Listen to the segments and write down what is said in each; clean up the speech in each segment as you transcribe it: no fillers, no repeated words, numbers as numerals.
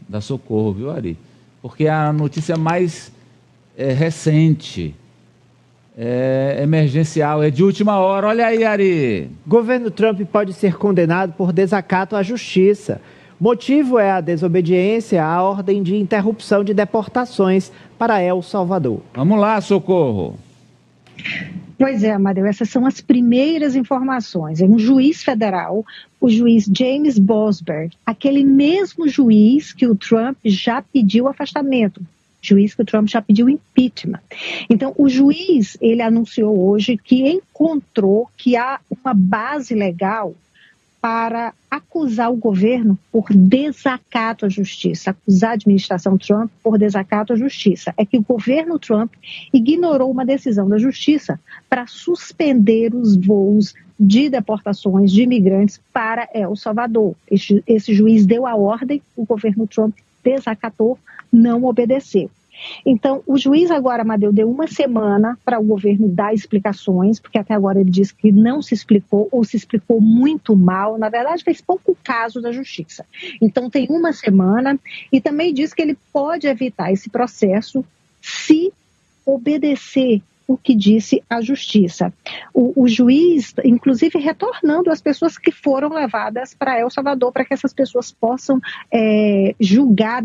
da Socorro, viu, Ari? Porque é a notícia mais recente, emergencial, é de última hora. Olha aí, Ari. Governo Trump pode ser condenado por desacato à justiça. Motivo é a desobediência à ordem de interrupção de deportações para El Salvador. Vamos lá, Socorro. Pois é, Amadeu, essas são as primeiras informações. É um juiz federal, o juiz James Boasberg, aquele mesmo juiz que o Trump já pediu afastamento, juiz que o Trump já pediu impeachment. Então, o juiz, ele anunciou hoje que encontrou que há uma base legal para acusar o governo por desacato à justiça, acusar a administração Trump por desacato à justiça. É que o governo Trump ignorou uma decisão da justiça para suspender os voos de deportações de imigrantes para El Salvador. Esse juiz deu a ordem, o governo Trump desacatou, não obedeceu. Então, o juiz agora, Amadeu, deu uma semana para o governo dar explicações, porque até agora ele disse que não se explicou ou se explicou muito mal. Na verdade, fez pouco caso da justiça. Então, tem uma semana e também diz que ele pode evitar esse processo se obedecer o que disse a justiça. O juiz, inclusive, retornando as pessoas que foram levadas para El Salvador, para que essas pessoas possam julgar,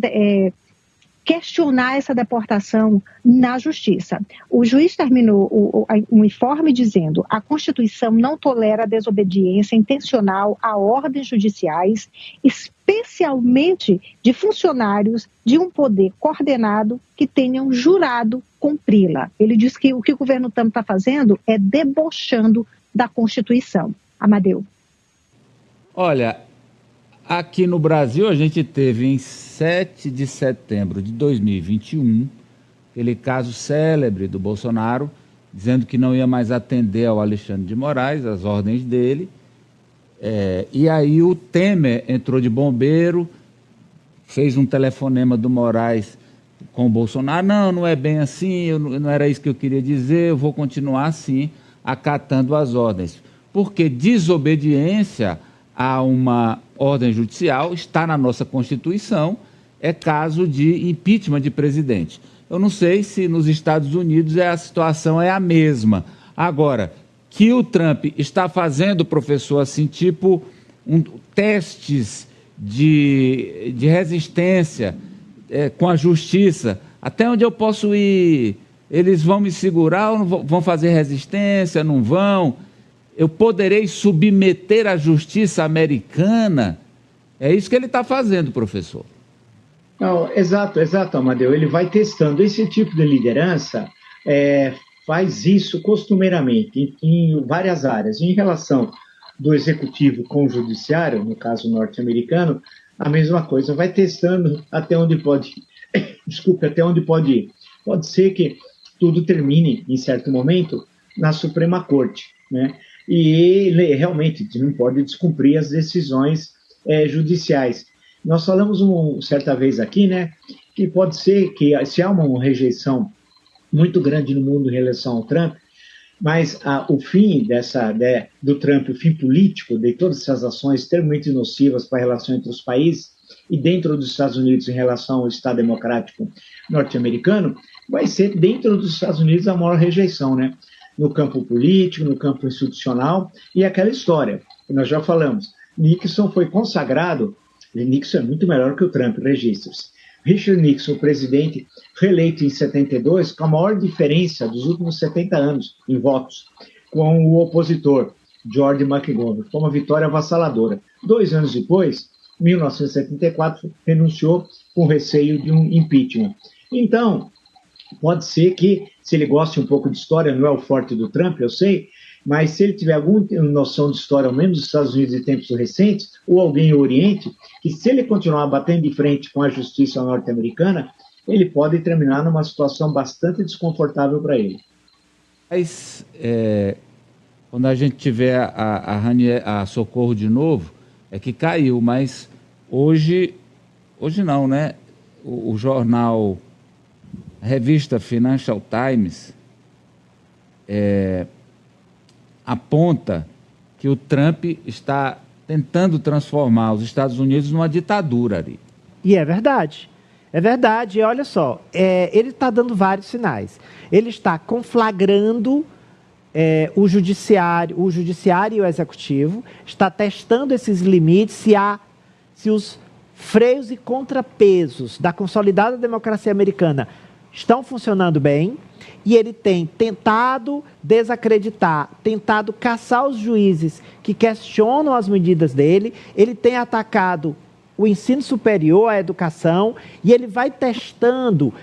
questionar essa deportação na justiça. O juiz terminou o informe dizendo: a Constituição não tolera a desobediência intencional a ordens judiciais, especialmente de funcionários de um poder coordenado que tenham jurado cumpri-la. Ele diz que o que o governo Trump está fazendo é debochando da Constituição. Amadeu. Olha, aqui no Brasil a gente teve em 7 de setembro de 2021, aquele caso célebre do Bolsonaro, dizendo que não ia mais atender ao Alexandre de Moraes, as ordens dele, e aí o Temer entrou de bombeiro, fez um telefonema do Moraes com o Bolsonaro: não é bem assim, não era isso que eu queria dizer, eu vou continuar assim, acatando as ordens. Porque desobediência a uma ordem judicial está na nossa Constituição, é caso de impeachment de presidente. Eu não sei se nos Estados Unidos a situação é a mesma. Agora, que o Trump está fazendo, professor, assim, tipo, testes de resistência com a justiça, até onde eu posso ir? Eles vão me segurar ou não vão fazer resistência, não vão? Eu poderei submeter a justiça americana? É isso que ele está fazendo, professor. Não, exato, Amadeu. Ele vai testando. Esse tipo de liderança faz isso costumeiramente em várias áreas. Em relação do executivo com o judiciário, no caso norte-americano, a mesma coisa. Vai testando até onde pode desculpe, até onde pode ir. Pode ser que tudo termine, em certo momento, na Suprema Corte, né? E ele realmente não pode descumprir as decisões judiciais. Nós falamos certa vez aqui, né, que pode ser que se há uma rejeição muito grande no mundo em relação ao Trump, mas o fim do Trump, o fim político de todas essas ações extremamente nocivas para a relação entre os países e dentro dos Estados Unidos em relação ao Estado Democrático norte-americano, vai ser dentro dos Estados Unidos a maior rejeição, né? No campo político, no campo institucional, e aquela história que nós já falamos. Nixon foi consagrado, Nixon é muito melhor que o Trump, registre-se. Richard Nixon, o presidente reeleito em 72, com a maior diferença dos últimos 70 anos em votos, com o opositor, George McGovern. Foi uma vitória avassaladora. 2 anos depois, 1974, renunciou com receio de um impeachment. Então, pode ser que, se ele goste um pouco de história, não é o forte do Trump, eu sei, mas se ele tiver alguma noção de história, ao menos dos Estados Unidos de tempos recentes, ou alguém no Oriente, que se ele continuar batendo de frente com a justiça norte-americana, ele pode terminar numa situação bastante desconfortável para ele. Mas, quando a gente tiver a Socorro de novo, é que caiu, mas hoje não, né? O jornal, a revista Financial Times, aponta que o Trump está tentando transformar os Estados Unidos numa ditadura ali. E é verdade. É verdade. E olha só, ele está dando vários sinais. Ele está conflagrando o judiciário e o executivo, está testando esses limites, se os freios e contrapesos da consolidada democracia americana estão funcionando bem, e ele tem tentado desacreditar, tentado caçar os juízes que questionam as medidas dele, ele tem atacado o ensino superior, a educação, e ele vai testando.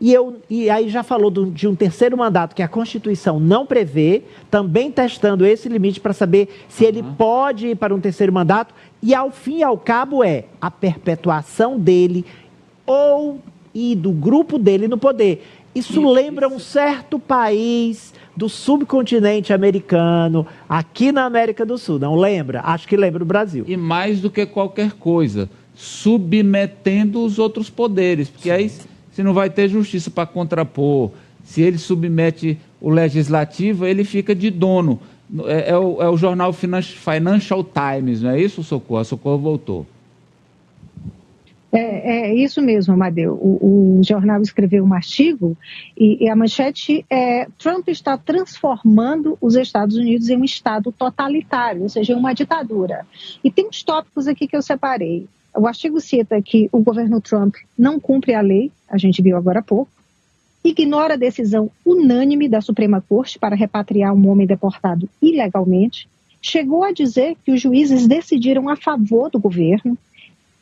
E aí já falou de um terceiro mandato que a Constituição não prevê, também testando esse limite para saber se ele pode ir para um terceiro mandato, e ao fim e ao cabo a perpetuação dele e do grupo dele no poder. Isso lembra um certo país do subcontinente americano, aqui na América do Sul, não lembra? Acho que lembra o Brasil. E mais do que qualquer coisa, submetendo os outros poderes, porque aí se não vai ter justiça para contrapor, se ele submete o legislativo, ele fica de dono. É o jornal Financial Times, não é isso, Socorro? A Socorro voltou. É isso mesmo, Amadeu. O jornal escreveu um artigo e a manchete é: Trump está transformando os Estados Unidos em um estado totalitário, ou seja, em uma ditadura. E tem uns tópicos aqui que eu separei. O artigo cita que o governo Trump não cumpre a lei, a gente viu agora há pouco, ignora a decisão unânime da Suprema Corte para repatriar um homem deportado ilegalmente, chegou a dizer que os juízes decidiram a favor do governo,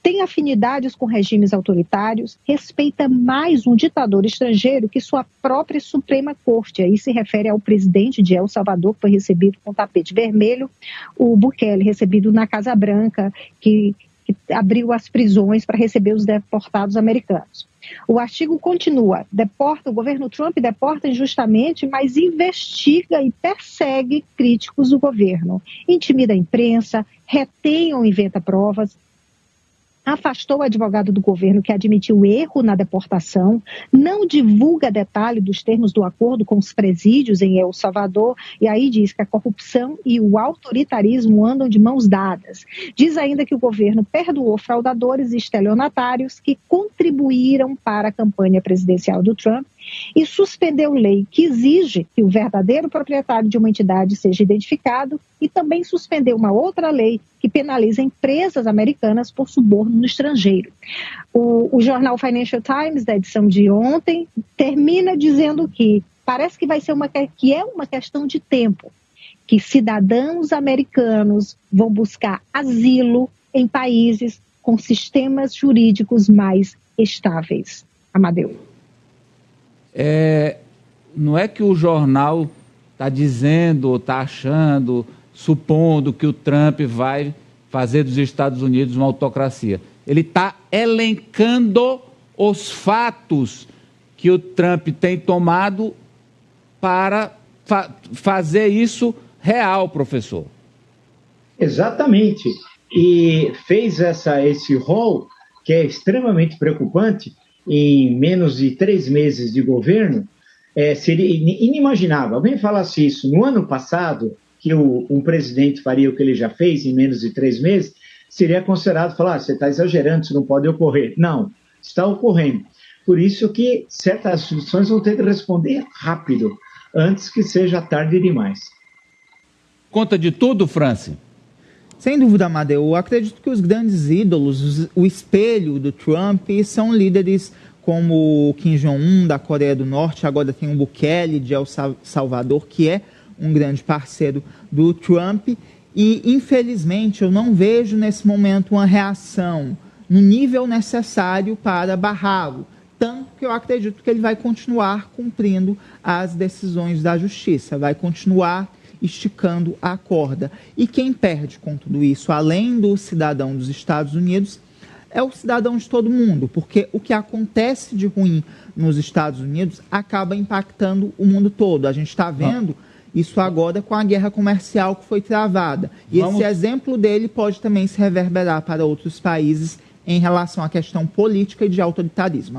tem afinidades com regimes autoritários, respeita mais um ditador estrangeiro que sua própria Suprema Corte. Aí se refere ao presidente de El Salvador, que foi recebido com tapete vermelho, o Bukele, recebido na Casa Branca, que abriu as prisões para receber os deportados americanos. O artigo continua: o governo Trump deporta injustamente, mas investiga e persegue críticos do governo, intimida a imprensa, retém ou inventa provas, afastou o advogado do governo que admitiu erro na deportação, não divulga detalhe dos termos do acordo com os presídios em El Salvador, e aí diz que a corrupção e o autoritarismo andam de mãos dadas. Diz ainda que o governo perdoou fraudadores e estelionatários que contribuíram para a campanha presidencial do Trump e suspendeu lei que exige que o verdadeiro proprietário de uma entidade seja identificado, e também suspendeu uma outra lei que penaliza empresas americanas por suborno no estrangeiro. O jornal Financial Times, da edição de ontem, termina dizendo que parece que vai ser uma questão de tempo, que cidadãos americanos vão buscar asilo em países com sistemas jurídicos mais estáveis. Amadeu. Não é que o jornal está dizendo, está achando, supondo que o Trump vai fazer dos Estados Unidos uma autocracia. Ele está elencando os fatos que o Trump tem tomado para fazer isso real, professor. Exatamente. E fez esse rol, que é extremamente preocupante, em menos de 3 meses de governo. Seria inimaginável. Alguém falasse isso no ano passado, que um presidente faria o que ele já fez em menos de 3 meses, seria considerado falar: você está exagerando, isso não pode ocorrer. Não, está ocorrendo. Por isso que certas instituições vão ter que responder rápido, antes que seja tarde demais. Conta de tudo, Franci? Sem dúvida, Amadeu. Eu acredito que os grandes ídolos, o espelho do Trump, são líderes como o Kim Jong-un, da Coreia do Norte. Agora tem o Bukele, de El Salvador, que é um grande parceiro do Trump. E, infelizmente, eu não vejo nesse momento uma reação no nível necessário para barrá-lo. Tanto que eu acredito que ele vai continuar cumprindo as decisões da justiça, vai continuar esticando a corda. E quem perde com tudo isso, além do cidadão dos Estados Unidos, é o cidadão de todo mundo, porque o que acontece de ruim nos Estados Unidos acaba impactando o mundo todo. A gente está vendo isso agora com a guerra comercial que foi travada. E esse exemplo dele pode também se reverberar para outros países em relação à questão política e de autoritarismo.